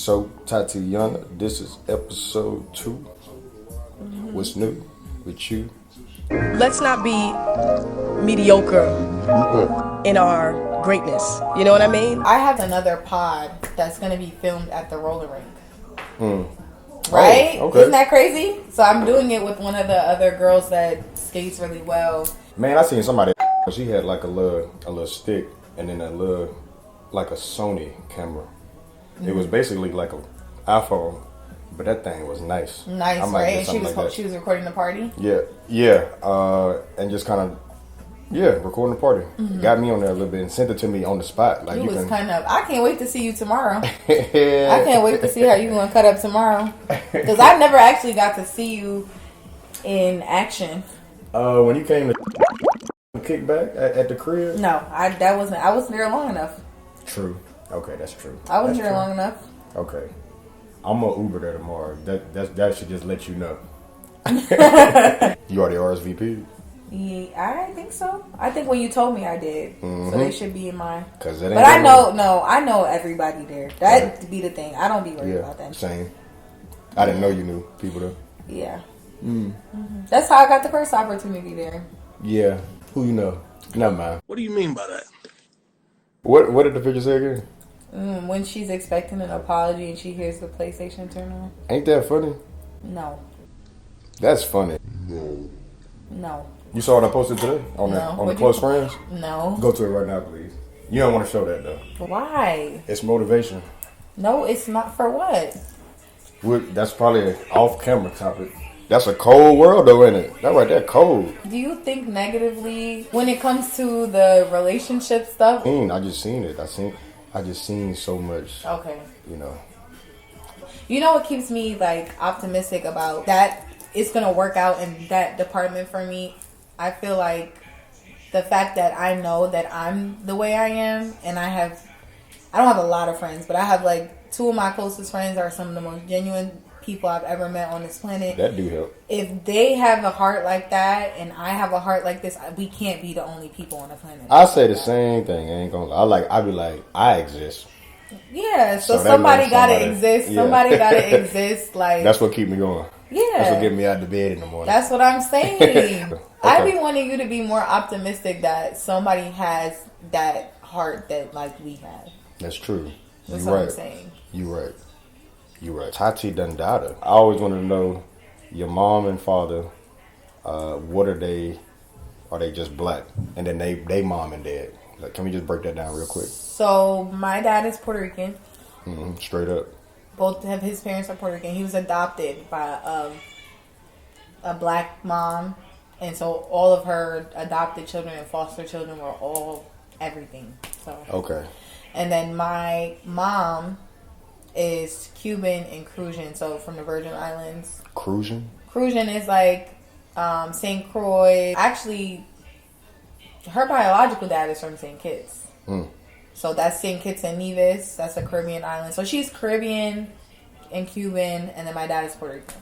So, Tatiana, this is episode 2. What's new with you? Let's not be mediocre in our greatness. You know what I mean? I have another pod that's going to be filmed at the roller rink. Right? Oh, okay. Isn't that crazy? So I'm doing it with one of the other girls that skates really well. Man, I seen somebody. She had like a little stick and then like a Sony camera. It was basically like an iPhone, but that thing was nice. Nice, right? And she was recording the party? Yeah. And just kind of, recording the party. Got me on there a little bit and sent it to me on the spot. Like I can't wait to see you tomorrow. I can't wait to see how you're going to cut up tomorrow. Because I never actually got to see you in action. When you came to kickback at the crib? No, I wasn't there long enough. True. Okay, that's true. I wasn't there long enough. Okay. I'm gonna Uber there tomorrow. That should just let you know. You already RSVP? Yeah, I think so. I think when you told me I did. So they should be in my... But I know everybody there. That'd be the thing. I don't be worried about that. Same. I didn't know you knew people there. Yeah. That's how I got the first opportunity there. Yeah. Who you know? Never mind. What do you mean by that? What did the picture say again? When she's expecting an apology and she hears the PlayStation turn on. Ain't that funny? No. That's funny. No. You saw what I posted today on the close friends? No. Go to it right now, please. You don't want to show that though. Why? It's motivation. No, it's not. For what? That's probably an off-camera topic. That's a cold world though, isn't it? That right there, cold. Do you think negatively when it comes to the relationship stuff? I just seen it. I just seen so much. Okay. You know what keeps me like optimistic about that it's gonna work out in that department for me? I feel like the fact that I know that I'm the way I am, and I don't have a lot of friends, but I have like 2 of my closest friends are some of the most genuine people I've ever met on this planet. That do help. If they have a heart like that and I have a heart like this, we can't be the only people on the planet. I say the same thing. I ain't gonna lie. I be like, I exist. Yeah, so somebody gotta exist. Yeah. Somebody gotta exist. Like that's what keep me going. Yeah, that's what get me out of the bed in the morning. That's what I'm saying. Okay. I be wanting you to be more optimistic that somebody has that heart that like we have. That's true. That's what I'm saying. You right. Tati Dundada. I always wanted to know your mom and father. What are they? Are they just black? And then they mom and dad. Like, can we just break that down real quick? So my dad is Puerto Rican. Straight up. Both of his parents are Puerto Rican. He was adopted by a black mom, and so all of her adopted children and foster children were all everything. So okay. And then my mom is Cuban and Crucian, so from the Virgin Islands. Crucian is like St. Croix. Actually, her biological dad is from St. Kitts. So that's St. Kitts and Nevis. That's a Caribbean island. So she's Caribbean and Cuban, and then my dad is Puerto Rican.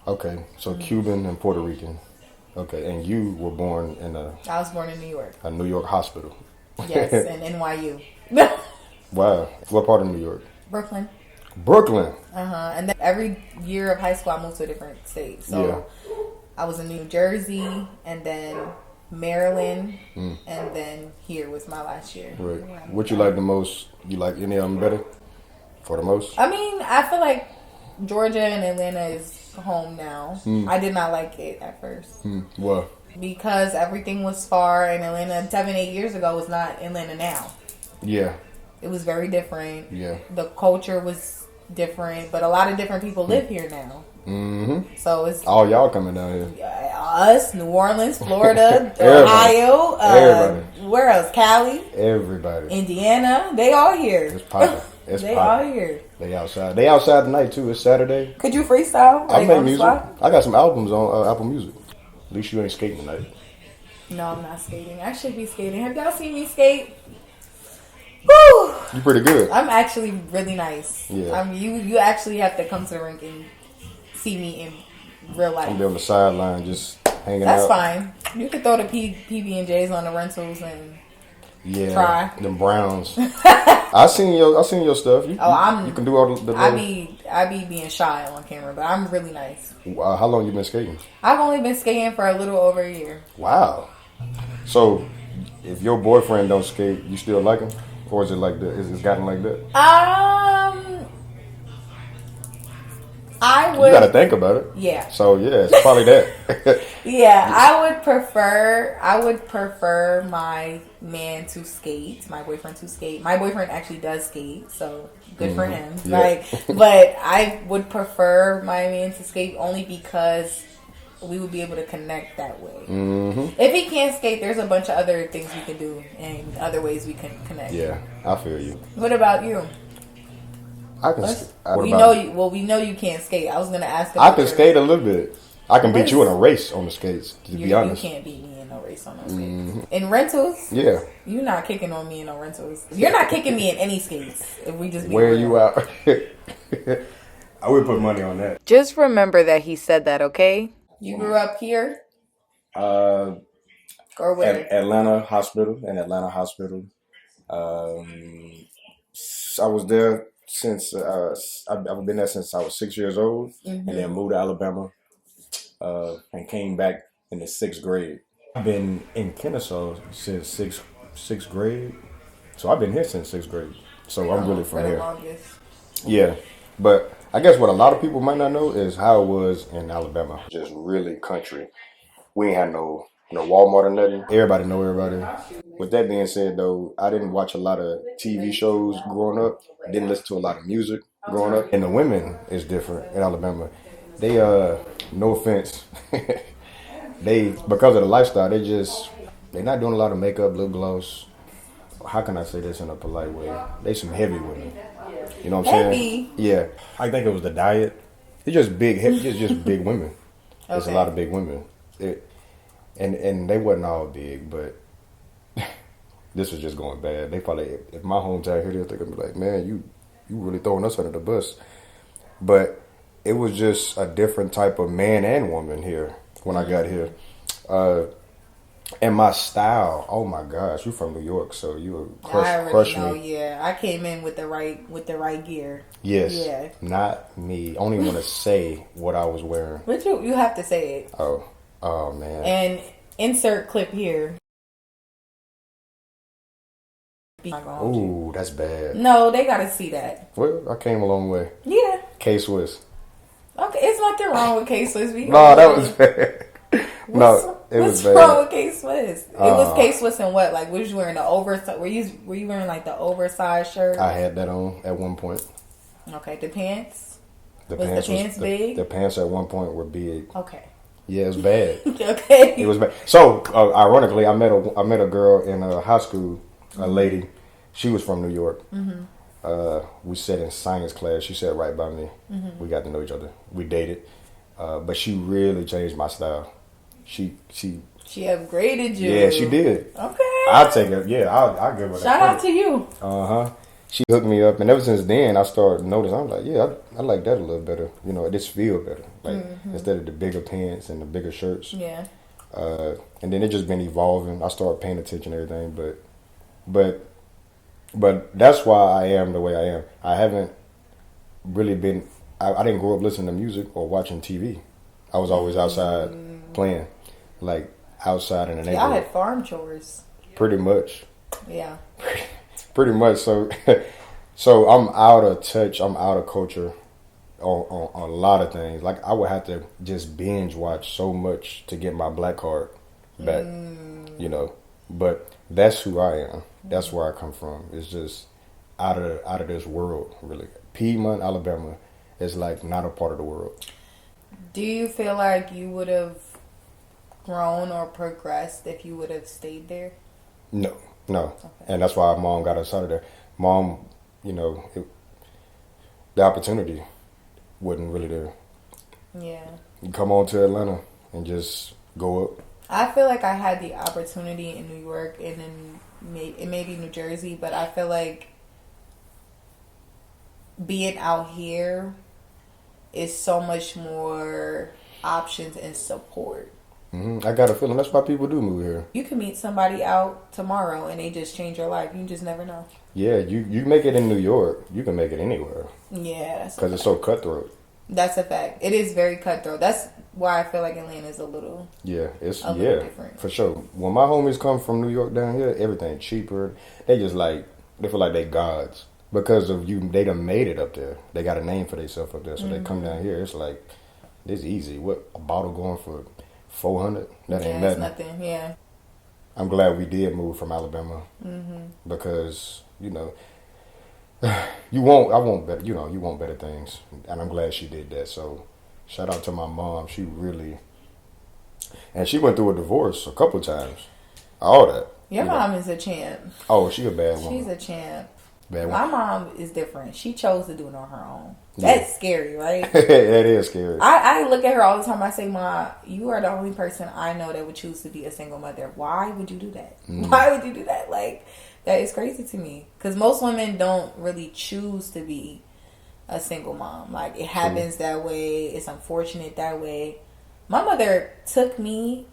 Okay, so Cuban and Puerto Rican. Okay, and you were born in I was born in New York. A New York hospital. Yes, in NYU. Wow. What part of New York? Brooklyn. And then every year of high school I moved to a different state. So I was in New Jersey, and then Maryland, and then here was my last year. Right. What you like the most? You like any of them better? For the most? I mean, I feel like Georgia and Atlanta is home now. I did not like it at first. Why? Because everything was far, and Atlanta 7-8 years ago was not Atlanta now. Yeah. It was very different. Yeah. The culture was different, but a lot of different people live here now. So it's all y'all coming down here. Us, New Orleans, Florida, Ohio, where else? Cali, everybody, Indiana. They all here. It's popping. They all here. They outside. They outside tonight too. It's Saturday. Could you freestyle? I make music. I got some albums on Apple Music. At least you ain't skating tonight. No, I'm not skating. I should be skating. Have y'all seen me skate? Woo! You pretty good. I'm actually really nice. Yeah. You actually have to come to the rink and see me in real life. I'm be on the sideline just hanging out. That's fine. You could throw the PB&Js on the rentals and Yeah, try. them Browns. I seen your stuff. You can do all the I be being shy on camera, but I'm really nice. How long you been skating? I've only been skating for a little over a year. Wow. So, if your boyfriend don't skate, you still like him, or is it like that? Is it gotten like that? I would. You got to think about it. Yeah. So yeah, it's probably that. Yeah, I would prefer my man to skate, my boyfriend to skate. My boyfriend actually does skate, so good for him. Yeah. Like, but I would prefer my man to skate only because we would be able to connect that way. Mm-hmm. If he can't skate, there's a bunch of other things we can do and other ways we can connect. Yeah, I feel you. What about you? I can. We know you can't skate. I was gonna ask. I can skate a little bit. I can beat you in a race on the skates. To be honest, you can't beat me in a race on those skates. In rentals, yeah, you're not kicking on me in no rentals. You're not kicking me in any skates. If we just wear you out. I would put money on that. Just remember that he said that. Okay. You grew up here. Or where? Atlanta Hospital. In Atlanta Hospital. I was there since I've been there since I was 6 years old, and then moved to Alabama, and came back in the 6th grade. I've been in Kennesaw since sixth grade, so I've been here since 6th grade. So I'm really from here. Longest. Yeah, but I guess what a lot of people might not know is how it was in Alabama. Just really country. We ain't had no Walmart or nothing. Everybody know everybody. With that being said, though, I didn't watch a lot of TV shows growing up. I didn't listen to a lot of music growing up. And the women is different in Alabama. They, no offense, because of the lifestyle, they're not doing a lot of makeup, lip gloss. How can I say this in a polite way? They some heavy women. You know what I'm saying? Yeah. I think it was the diet. It's just big, just big women. There's a lot of big women. And they wasn't all big, but this was just going bad. They probably, if my hometown hear this, they're gonna be like, "Man, you really throwing us under the bus." But it was just a different type of man and woman here when I got here. And my style, oh my gosh, you from New York, so you crush me. Yeah, I came in with the right gear. Yes, yeah, not me. I don't even want to say what I was wearing. But you have to say it. Oh man. And insert clip here. Ooh, that's bad. No, they gotta see that. Well, I came a long way. Yeah. K-Swiss. Okay, it's nothing wrong with K-Swiss. No, that was bad. What's wrong with K-Swiss? It was K-Swiss and what? Like, was you wearing the oversized? Were you wearing like the oversized shirt? I had that on at one point. Okay, the pants. The pants big? The pants at one point were big. Okay. Yeah, it was bad. Okay. It was bad. So, ironically, I met a girl in high school, a lady. She was from New York. We sat in science class. She sat right by me. We got to know each other. We dated, but she really changed my style. She upgraded you. Yeah, she did. Okay. I'll take it. Yeah, I'll give her that. Shout out to you. She hooked me up, and ever since then, I started noticing. I'm like, yeah, I like that a little better. You know, it just feel better. Like instead of the bigger pants and the bigger shirts. Yeah. And then it just been evolving. I started paying attention to everything, but that's why I am the way I am. I haven't really been. I didn't grow up listening to music or watching TV. I was always outside playing, like outside in the neighborhood. Y'all had farm chores. Pretty much. Yeah. Pretty much. So I'm out of touch. I'm out of culture on a lot of things. Like I would have to just binge watch so much to get my black card back. You know, but that's who I am. That's where I come from. It's just out of this world, really. Piedmont, Alabama is like not a part of the world. Do you feel like you would have grown or progressed if you would have stayed there? No. Okay. And that's why mom got us out of there. Mom, you know, the opportunity wasn't really there. Yeah. You come on to Atlanta and just go up. I feel like I had the opportunity in New York and in maybe New Jersey, but I feel like being out here is so much more options and support. I got a feeling that's why people do move here. You can meet somebody out tomorrow and they just change your life. You just never know. Yeah, you make it in New York, you can make it anywhere. Yeah, that's because it's so cutthroat. That's a fact. It is very cutthroat. That's why I feel like Atlanta is a little different for sure. When my homies come from New York down here, everything cheaper. They just they feel like they gods because of you. They done made it up there. They got a name for themselves up there, so they come down here. It's like this easy. What a bottle going for $400? That ain't nothing. Nothing. Yeah. I'm glad we did move from Alabama because you want better things, and I'm glad she did that. So shout out to my mom. She went through a divorce a couple times. All that. Your mom is a champ. Oh, she a bad woman. She's a champ. Bad My woman. mom is different. She chose to do it on her own. That's scary, right? That is scary. I look at her all the time. I say, Ma, you are the only person I know that would choose to be a single mother. Why would you do that? Why would you do that? Like, that is crazy to me. Because most women don't really choose to be a single mom. Like, it happens that way. It's unfortunate that way. My mother took me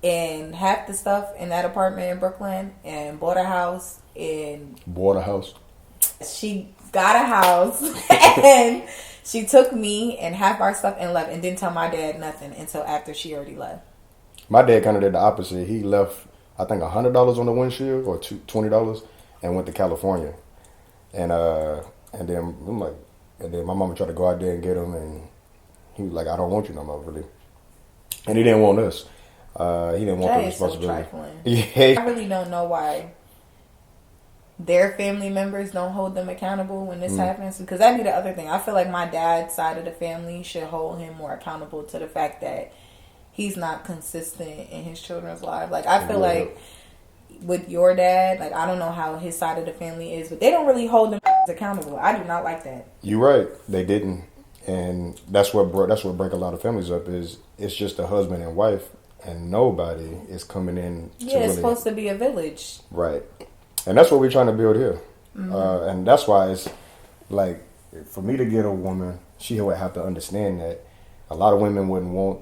and half the stuff in that apartment in Brooklyn and bought a house. Bought a house? She got a house and she took me and half our stuff and left and didn't tell my dad nothing until after she already left. My dad kind of did the opposite. He left, I think, $100 on the windshield or $20 and went to California. And then my mama tried to go out there and get him, and he was like, I don't want you no more, really. And he didn't want us. He didn't want the responsibility. So yeah. I really don't know why their family members don't hold them accountable when this happens, because that'd be the other thing. I feel like my dad's side of the family should hold him more accountable to the fact that he's not consistent in his children's lives. Like, I feel like with your dad, like, I don't know how his side of the family is, but they don't really hold them accountable. I do not like that. You're right. They didn't. And that's what break a lot of families up is it's just a husband and wife and nobody is coming in. It's supposed to be a village. Right. And that's what we're trying to build here. And that's why it's like, for me to get a woman, she would have to understand that a lot of women wouldn't want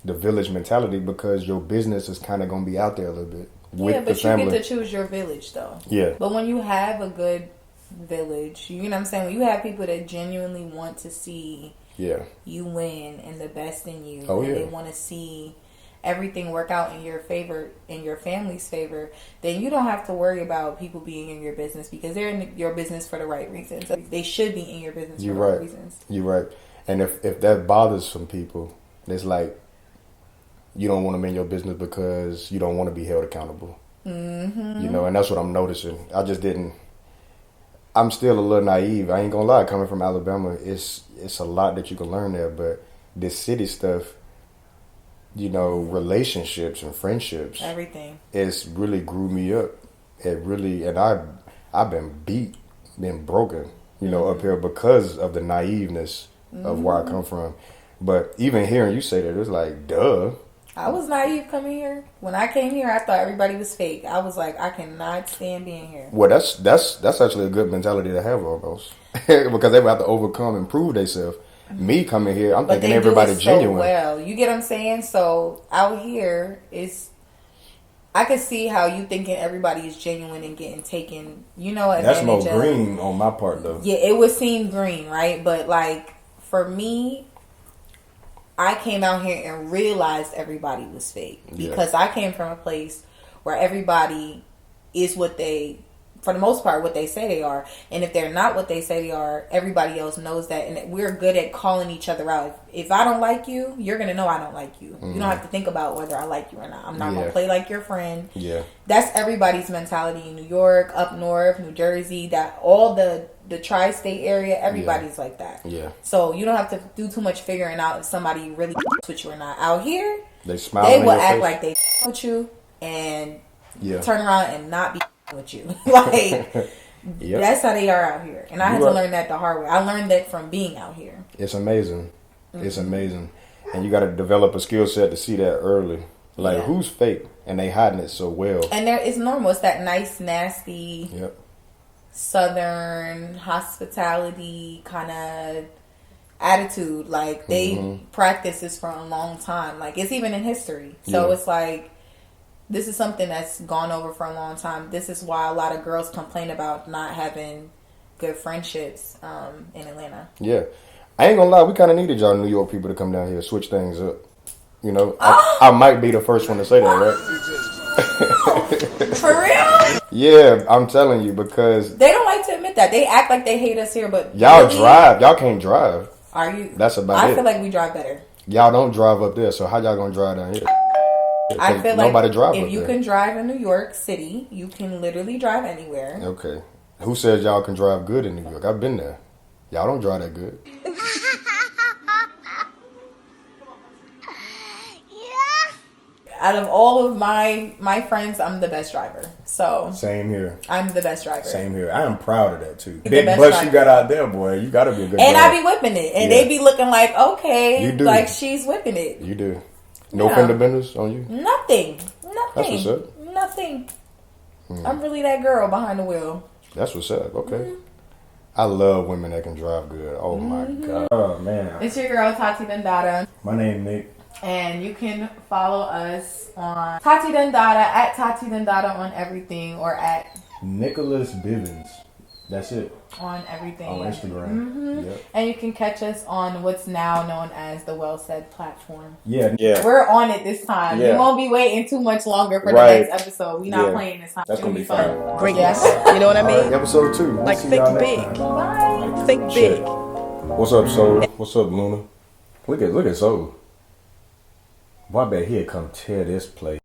the village mentality because your business is kind of going to be out there a little bit with the family. You get to choose your village, though. Yeah. But when you have a good village, you know what I'm saying? When you have people that genuinely want to see you win and the best in you, they want to see everything work out in your favor, in your family's favor, then you don't have to worry about people being in your business because they're in your business for the right reasons. They should be in your business for the right reasons. You're right. And if that bothers some people, it's like you don't want them in your business because you don't want to be held accountable. And that's what I'm noticing. I'm still a little naive. I ain't gonna lie, coming from Alabama, it's a lot that you can learn there, but this city stuff, relationships and friendships, everything, it's really grew me up. It really, and I've been broken, up here because of the naiveness of where I come from. But even hearing you say that, it's like, duh. I was naive coming here. When I came here, I thought everybody was fake. I was like, I cannot stand being here. Well, that's actually a good mentality to have almost, because they have to overcome and prove themselves. Me coming here, I'm thinking everybody genuine. Well, you get what I'm saying? So out here, I could see how you thinking everybody is genuine and getting taken, That's more green on my part, though. Yeah, it would seem green, right? But, like, for me, I came out here and realized everybody was fake. Because I came from a place where everybody is for the most part, what they say they are. And if they're not what they say they are, everybody else knows that. And we're good at calling each other out. If I don't like you, you're going to know I don't like you. You don't have to think about whether I like you or not. I'm not going to play like your friend. Yeah. That's everybody's mentality in New York, up north, New Jersey, that all the tri-state area, everybody's like that. Yeah. So you don't have to do too much figuring out if somebody really with you or not. Out here, they smile. They will act like they with you and turn around and not be with you. Like, that's how they are out here. And I had to learn that the hard way. I learned that from being out here. It's amazing. It's amazing. And you got to develop a skill set to see that early. Like, who's fake? And they hiding it so well. And it's normal. It's that nice, nasty, Southern hospitality kind of attitude. Like, they practice this for a long time. Like, it's even in history. So it's like, this is something that's gone over for a long time. This is why a lot of girls complain about not having good friendships in Atlanta. Yeah. I ain't gonna lie, we kind of needed y'all New York people to come down here, switch things up. You know, I might be the first one to say that, right? For real? Yeah, I'm telling you, because they don't like to admit that. They act like they hate us here, but y'all drive. Y'all can't drive. Are you? That's about it. I feel like we drive better. Y'all don't drive up there, so how y'all gonna drive down here? I feel like nobody drive if up you there. can drive in New York City, you can literally drive anywhere. Okay. Who says y'all can drive good in New York? I've been there. Y'all don't drive that good. Out of all of my friends, I'm the best driver. So Same here. I'm the best driver. Same here. I am proud of that too. The Big best bus driver. you got out there, boy. You gotta be a good And driver. I be whipping it. And Yeah. they be looking like, okay, You do. like she's whipping it. You do. No Yeah. fender benders on you? Nothing. That's what's up. Nothing. I'm really that girl behind the wheel. That's what's up. Okay. I love women that can drive good. Oh my God. Oh man. It's your girl, Tati Dundada. My name Nick. And you can follow us on Tati Dundada, at Tati Dundada on everything, or at Nicholas Bivens. That's it. on everything. On Instagram. Yep. And you can catch us on what's now known as the Well Said platform. Yeah. We're on it this time. Yeah. You won't be waiting too much longer for Right. the next episode. We're not playing this time. That's It's gonna be fun. Greatness. You know what I mean? Episode 2. We'll Like, see think y'all next big. time. Bye. Think big. What's up, Soul? What's up, Luna? Look at Soul. Boy, I bet he'd come tear this place.